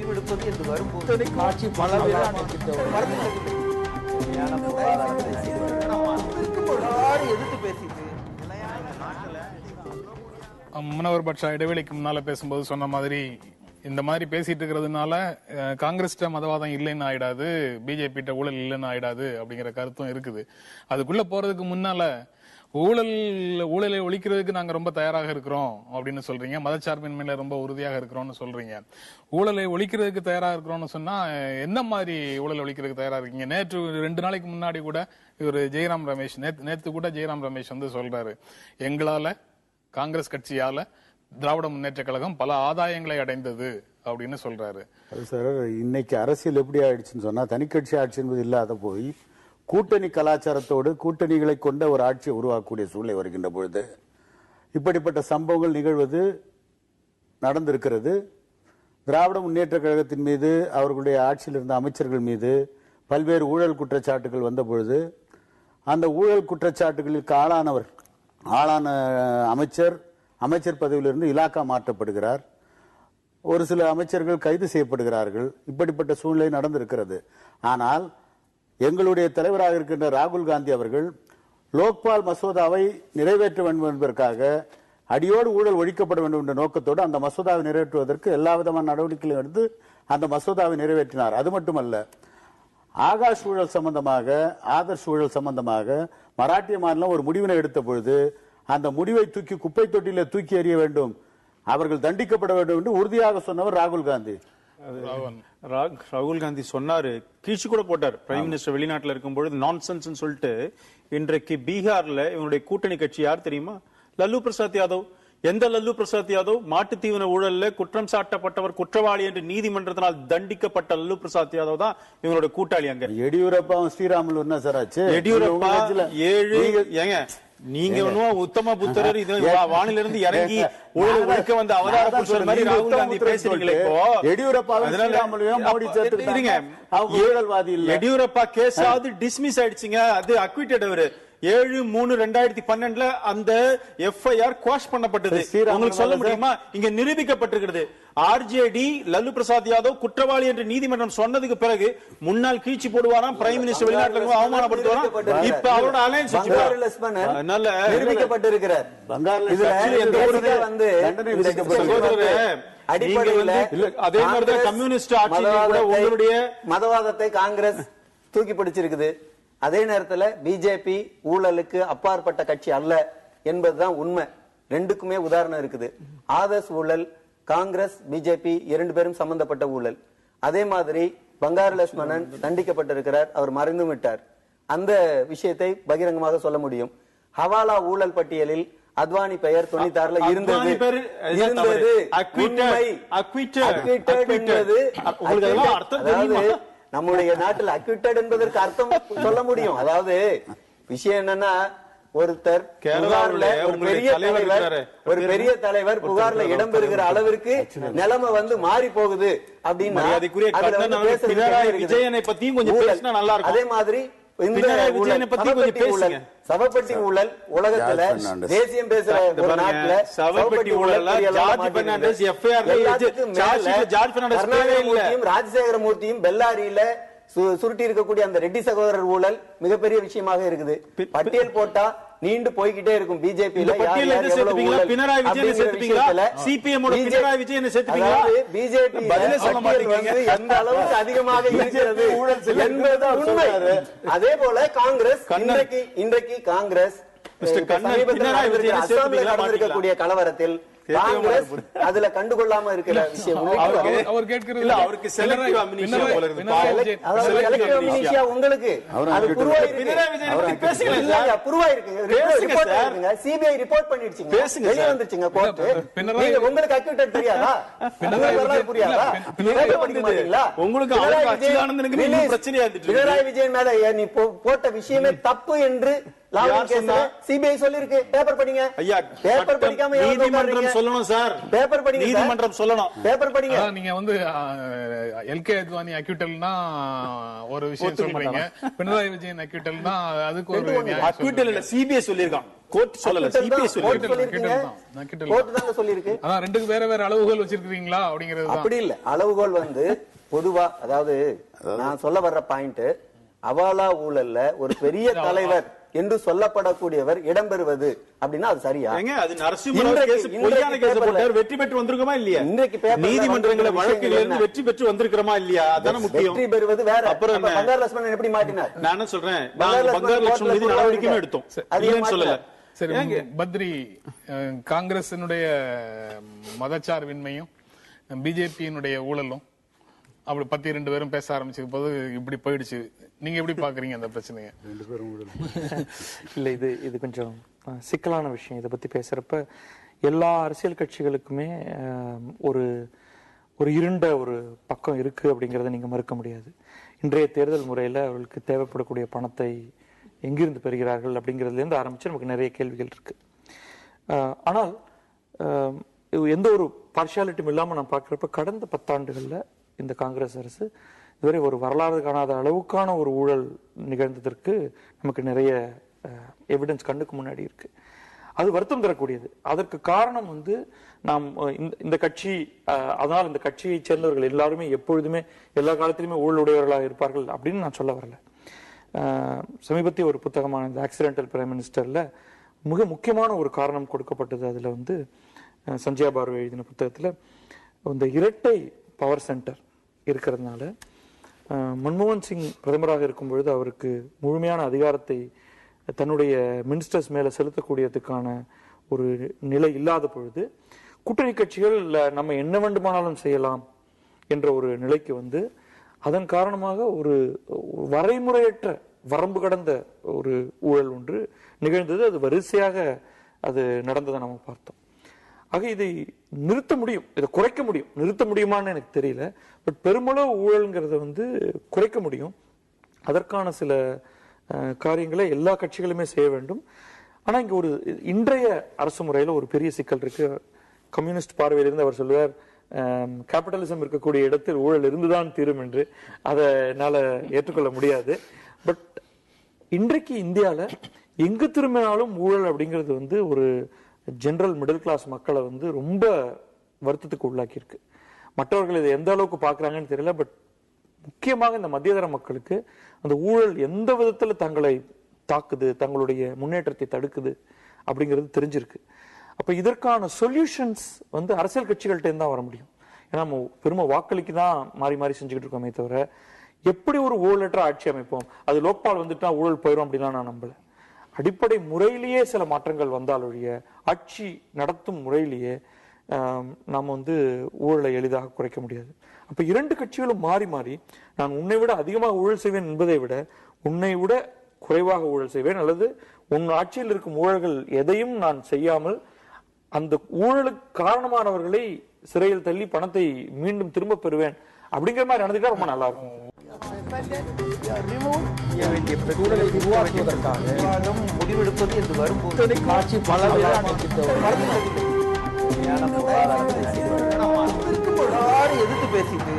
விடுப்பது என்று வரும்போது ஆட்சி எதிர்த்து பேசிட்டு முன்னவர் பட்ச இடைவெளிக்கு முன்னால பேசும்போது சொன்ன மாதிரி இந்த மாதிரி பேசிட்டு இருக்கிறதுனால காங்கிரஸ்ட மதவாதம் இல்லைன்னு ஆயிடாது, பிஜேபி ஊழல் இல்லைன்னு ஆயிடாது அப்படிங்கிற கருத்தும் இருக்குது. அதுக்குள்ள போறதுக்கு முன்னால ஊழலை ஒழிக்கிறதுக்கு நாங்க ரொம்ப தயாராக இருக்கிறோம் அப்படின்னு சொல்றீங்க, மதச்சார்பின்மையில ரொம்ப உறுதியாக இருக்கிறோம்னு சொல்றீங்க. ஊழலை ஒழிக்கிறதுக்கு தயாராக இருக்கிறோம்னு சொன்னா என்ன மாதிரி ஊழல் ஒழிக்கிறதுக்கு தயாரா இருக்கீங்க? நேற்று 2 நாளைக்கு முன்னாடி கூட இவர் ஜெயராம் ரமேஷ் நேற்று கூட ஜெயராம் ரமேஷ் சொல்றாரு, எங்களால காங்கிரஸ் கட்சியால திராவிட முன்னேற்ற கழகம் பல ஆதாயங்களை அடைந்தது அப்படின்னு சொல்றாரு. அது சார், இன்னைக்கு அரசியல் எப்படி ஆயிடுச்சுன்னு சொன்னா, தனிக்கட்சி ஆட்சி என்பது இல்லாத போய் கூட்டணி கலாச்சாரத்தோடு கூட்டணிகளை கொண்ட ஒரு ஆட்சியை உருவாக்கக்கூடிய சூழ்நிலை வருகின்ற பொழுது இப்படிப்பட்ட சம்பவங்கள் நிகழ்வது நடந்திருக்கிறது. திராவிட முன்னேற்ற கழகத்தின் மீது, அவர்களுடைய ஆட்சியில் இருந்த அமைச்சர்கள் மீது பல்வேறு ஊழல் குற்றச்சாட்டுகள் வந்த பொழுது அந்த ஊழல் குற்றச்சாட்டுகளுக்கு ஆளான அமைச்சர் பதவியிலிருந்து இலாக்கா மாற்றப்படுகிறார். ஒரு சில அமைச்சர்கள் கைது செய்யப்படுகிறார்கள். இப்படிப்பட்ட சூழ்நிலை நடந்திருக்கிறது. ஆனால் எங்களுடைய தலைவராக இருக்கின்ற ராகுல் காந்தி அவர்கள் லோக்பால் மசோதாவை நிறைவேற்ற வேண்டும் என்பதற்காக அடியோடு ஊழல் ஒழிக்கப்பட வேண்டும் என்ற நோக்கத்தோடு அந்த மசோதாவை நிறைவேற்றுவதற்கு எல்லா விதமான நடவடிக்கைகளும் எடுத்து அந்த மசோதாவை நிறைவேற்றினார். அது மட்டுமல்ல, ஆகாஷ் ஊழல் சம்பந்தமாக, ஆதர்ஷ் ஊழல் சம்பந்தமாக மராட்டிய மாநிலம் ஒரு முடிவினை எடுத்த பொழுது அந்த முடிவை தூக்கி குப்பை தொட்டியில தூக்கி எறிய வேண்டும், அவர்கள் தண்டிக்கப்பட வேண்டும் என்று உறுதியாக சொன்னவர் ராகுல் காந்தி. ராகுல் காந்தி சொன்னாரு, கீழ்ச்சி கூட போட்டார். பிரைம் மினிஸ்டர் வெளிநாட்டில் இருக்கும் பொழுது நான்சென்ஸ் சொல்லிட்டு. இன்றைக்கு பீகார்ல இவனுடைய கூட்டணி கட்சி யார் தெரியுமா? லல்லு பிரசாத் யாதவ். எந்த லல்லு பிரசாத் யாதவ்? மாட்டு தீவன ஊழல்ல குற்றம் சாட்டப்பட்டவர், குற்றவாளி என்று நீதிமன்றத்தினால் தண்டிக்கப்பட்ட லல்லு பிரசாத் யாதவ் தான் இவங்களோட கூட்டாளி. அங்க எடியூரப்பாவும் ஸ்ரீராமுலு என்ன சார் ஆச்சு? எடியூரப்பா 7 ஏங்க நீங்க ஒன்னும் உத்தம புத்தரர் இது வானிலிருந்து இறங்கி ஊழல் ஒழிக்க வந்த அவதார புருஷர் மாதிரி ராகுல் காந்தி பேசுறீங்களே. எடியூரப்பா கேஸ் ஆவது டிஸ்மிஸ் ஆயிடுச்சுங்க, அது அக்விட்டட். அவரு 7/3/2012 அந்த எஃப்ஐஆர் குவாஷ் பண்ணப்பட்டது. உங்களுக்கு சொல்ல முடியுமா? இங்க நிரூபிக்கப்பட்டிருக்கிறது. ஆர்ஜேடி லல்லு பிரசாத் யாதவ் குற்றவாளி என்று நீதிமன்றம் சொன்னதுக்கு பிறகு முன்னாள் கீழ்ச்சி போடுவாராம், பிரைம் மினிஸ்டர் வெளிநாட்டுல அவமானப்படுத்துவாராம். இப்ப அவரோட அலையன்ஸ் நிரூபிக்கப்பட்டிருக்கிறார். அதே மாதிரி கம்யூனிஸ்ட் ஆட்சியில் உங்களுடைய மதவாதத்தை காங்கிரஸ் தூக்கி பிடிச்சிருக்குது. அதே நேரத்தில் பிஜேபி ஊழலுக்கு அப்பாற்பட்ட கட்சி அல்ல என்பதுதான் உண்மை. ரெண்டுக்குமே உதாரணம் இருக்குது. ஆதர்ஷ் ஊழல், காங்கிரஸ் பிஜேபி 2 பேரும் சம்பந்தப்பட்ட ஊழல். அதே மாதிரி பங்காரு லட்சுமணன் தண்டிக்கப்பட்டிருக்கிறார், அவர் மறைந்து விட்டார். அந்த விஷயத்தை பகிரங்கமாக சொல்ல முடியும். ஹவாலா ஊழல் பட்டியலில் அத்வானி பெயர் 96ல இருந்தது. நம்முடைய நாட்டில் அக்விட்டட் என்பதற்கு அர்த்தம் சொல்ல முடியும். அதாவது விஷயம் என்னன்னா, ஒருத்தர் ஒரு பெரிய தலைவர் புகார்ல இடம்பெறுகிற அளவிற்கு நிலைமை மாறி போகுது அப்படின்னா, அதே மாதிரி சவப்பட்டி ஊழல் உலகத்துல தேசியம் பேசுற ஒரு நாட்டுல சவப்பட்டி ஊழல் ராஜசேகர மூர்த்தியும் பெல்லாரியில சுருட்டி இருக்கக்கூடிய அந்த ரெட்டி சகோதரர் ஊழல் மிகப்பெரிய விஷயமாக இருக்குது. பட்டியல் போட்டா நீண்டு போய்கிட்டே இருக்கும். பிஜேபி எந்த அளவுக்கு அதிகமாக இருக்கிறது என்பது உண்மை. அதே போல காங்கிரஸ் இன்றைக்கு காங்கிரஸ் அசாமில் நடந்திருக்கக்கூடிய கலவரத்தில் காங்கிரஸ் அதுல கண்டுகொள்ளாம இருக்கிற விஷயம் உங்களுக்கு சிபிஐ ரிப்போர்ட் பண்ணிடுச்சுங்க, வெளியே வந்துருச்சுங்க கோர்ட். உங்களுக்கு அக்யூட்டட் தெரியாதா? புரியாதா? பினராயி விஜயன் மேல நீ போட்ட விஷயமே தப்பு என்று லாவலின் கேஸ்ல சிபிஐ சொல்லிருக்கு. பேப்பர் படிங்க ஐயா. பேப்பர் படிக்காம நீதிமன்றம் சொல்லணும் சார். பேப்பர் படிங்க. நீதிமன்றம் சொல்லணும். பேப்பர் படிங்க. நீங்க வந்து எல்கே அத்வானி அக்யூட்டல்னா ஒரு விஷயம் சொல்றீங்க, பினராயி விஜயன் அக்யூட்டல்னா அதுக்கு ஒரு அக்யூட்டல் இல்ல, சிபிஐ சொல்லிருக்கான். கோர்ட் சொல்லல, சிபிஐ சொல்லிருக்கு. கோர்ட் தான் சொல்லிருக்கு. அதான் ரெண்டுக்கு வேற வேற அளவுகோல் வச்சிருக்கீங்களா அப்படிங்கிறது. அப்படி இல்ல, அளவுகோல் வந்து பொதுவா, அதாவது நான் சொல்ல வர்ற பாயிண்ட், அவாலா ஊழல்ல ஒரு பெரிய தலைவர் என்று சொல்லப்படக்கூடியவர் இடம்பெறுவது அப்படின்னா அது சரியா? அது நரசிம்மராவ் கேஸ் பொய்யான கேஸ் போட்டார், வெற்றி பெற்று வந்திருக்கோமா இல்லையா? இன்றைக்கு நீதிமன்றங்கள வழக்குல இருந்து வெற்றி பெற்று வந்திருக்கிறோமா இல்லையா? அதான முக்கியம். வெற்றி பெறுவது வேற. அப்புறம் பங்கார் லட்சுமணன் எப்படி மாட்டினார்? நான் என்ன சொல்றேன், பங்கார் லட்சுமணன் மீது நடவடிக்கையும் எடுத்தோம், இல்லன்னு சொல்லல. சரி பத்ரி, காங்கிரசினுடைய மதச்சார்பின்மையும் பிஜேபியினுடைய ஊழலும் அப்படி 12 பேரும் பேச ஆரம்பிச்ச போது இப்படி போயிடுச்சு. நீங்க எப்படி பாக்குறீங்க அந்த பிரச்சனையை? இல்ல, இது கொஞ்சம் சிக்கலான விஷயம். இதை பத்தி பேசுறப்ப எல்லா அரசியல் கட்சிகளுக்குமே ஒரு இருண்ட ஒரு பக்கம் இருக்கு அப்படிங்கறத நீங்க மறுக்க முடியாது. இன்றைய தேர்தல் முறையில அவர்களுக்கு தேவைப்படக்கூடிய பணத்தை எங்கிருந்து பெறுகிறார்கள் அப்படிங்கிறதுல இருந்து ஆரம்பிச்சு நமக்கு நிறைய கேள்விகள் இருக்கு. ஆனால் எந்த ஒரு பார்ஷியாலிட்டியும் இல்லாம நான் பாக்குறப்ப கடந்த 10 ஆண்டுகள்ல இந்த காங்கிரஸ் அரசு இதுவரை ஒரு வரலாறு காணாத அளவுக்கான ஒரு ஊழல் நிகழ்ந்ததற்கு நமக்கு நிறைய எவிடன்ஸ் கண்ணுக்கு முன்னாடி இருக்கு. அது வருத்தம் தரக்கூடியது. அதற்கு காரணம் வந்து நாம் இந்த கட்சி, அதனால் இந்த கட்சியை சேர்ந்தவர்கள் எல்லாருமே எப்பொழுதுமே எல்லா காலத்திலுமே ஊழலுடையவர்களாக இருப்பார்கள் அப்படின்னு நான் சொல்ல வரல. சமீபத்திய ஒரு புத்தகமான இந்த ஆக்சிடென்டல் பிரைம் மினிஸ்டர்ல மிக முக்கியமான ஒரு காரணம் கொடுக்கப்பட்டது. அதுல வந்து சஞ்சயா பாரு எழுதின புத்தகத்துல இந்த இரட்டை பவர் சென்டர் இருக்கிறதுனால மன்மோகன் சிங் பிரதமராக இருக்கும் பொழுது அவருக்கு முழுமையான அதிகாரத்தை தன்னுடைய மினிஸ்டர்ஸ் மேல செலுத்தக்கூடியதுக்கான ஒரு நிலை இல்லாத பொழுது கூட்டணி கட்சிகள் நம்ம என்ன வேண்டுமானாலும் செய்யலாம் என்ற ஒரு நிலைக்கு வந்து அதன் காரணமாக ஒரு வரைமுறையற்ற வரம்பு கடந்த ஒரு ஊழல் ஒன்று நிகழ்ந்தது. அது வரிசையாக அது நடந்ததை நம்ம பார்த்தோம். ஆக இதை நிறுத்த முடியும், இதை குறைக்க முடியும். நிறுத்த முடியுமான்னு எனக்கு தெரியல. பட் பெருமளவு ஊழல்ங்கிறத வந்து குறைக்க முடியும். அதற்கான சில காரியங்களை எல்லா கட்சிகளுமே செய்ய வேண்டும். ஆனா இங்க ஒரு இன்றைய அரசு முறையில ஒரு பெரிய சிக்கல் இருக்கு. கம்யூனிஸ்ட் பார்வையிலிருந்து அவர் சொல்லுவார், கேபிட்டலிசம் இருக்கக்கூடிய இடத்தில் ஊழல் இருந்துதான் தீரும் என்று. அதை என்னால ஏற்றுக்கொள்ள முடியாது. பட் இன்றைக்கு இந்தியால எங்கு திரும்பினாலும் ஊழல் அப்படிங்கிறது வந்து ஒரு ஜெனரல் மிடில் கிளாஸ் மக்களை வந்து ரொம்ப வருத்தத்துக்கு உள்ளாக்கி இருக்கு. மற்றவர்கள் இதை எந்த அளவுக்கு பாக்குறாங்கன்னு தெரியல. பட் முக்கியமாக இந்த மத்தியதர மக்களுக்கு அந்த ஊழல் எந்த விதத்துல தங்களை தாக்குது, தங்களுடைய முன்னேற்றத்தை தடுக்குது அப்படிங்கிறது தெரிஞ்சிருக்கு. அப்ப இதற்கான சொல்யூஷன்ஸ் வந்து அரசியல் கட்சிகள்கிட்ட தான் வர முடியும். ஏன்னா நம்ம பெருமை வாக்களிக்கு தான் மாறி மாறி செஞ்சுக்கிட்டு இருக்கோமே தவிர எப்படி ஒரு ஊழலற்ற ஆட்சி அமைப்போம், அது லோக்பால் வந்துட்டா ஊழல் போயிடும் அப்படிலாம் நான் நம்பல. அடிப்படை முறையிலேயே சில மாற்றங்கள் வந்தாலுடைய ஆட்சி நடத்தும் முறையிலேயே நாம வந்து ஊழலை எளிதாக குறைக்க முடியாது. அப்ப இரண்டு கட்சிகளும் மாறி மாறி நான் உன்னை விட அதிகமாக ஊழல் செய்வேன் என்பதை விட உன்னை விட குறைவாக ஊழல் செய்வேன், அல்லது உன் ஆட்சியில் இருக்கும் ஊழல்கள் எதையும் நான் செய்யாமல் அந்த ஊழலுக்கு காரணமானவர்களை சிறையில் தள்ளி பணத்தை மீண்டும் திரும்ப பெறுவேன் அப்படிங்கிற மாதிரி நடந்துட்டா ரொம்ப நல்லா இருக்கும். சூழலை உருவாக்குவதற்காக முடிவெடுப்பது என்று வரும்போது காட்சி பல எதிர்த்து பேசிட்டு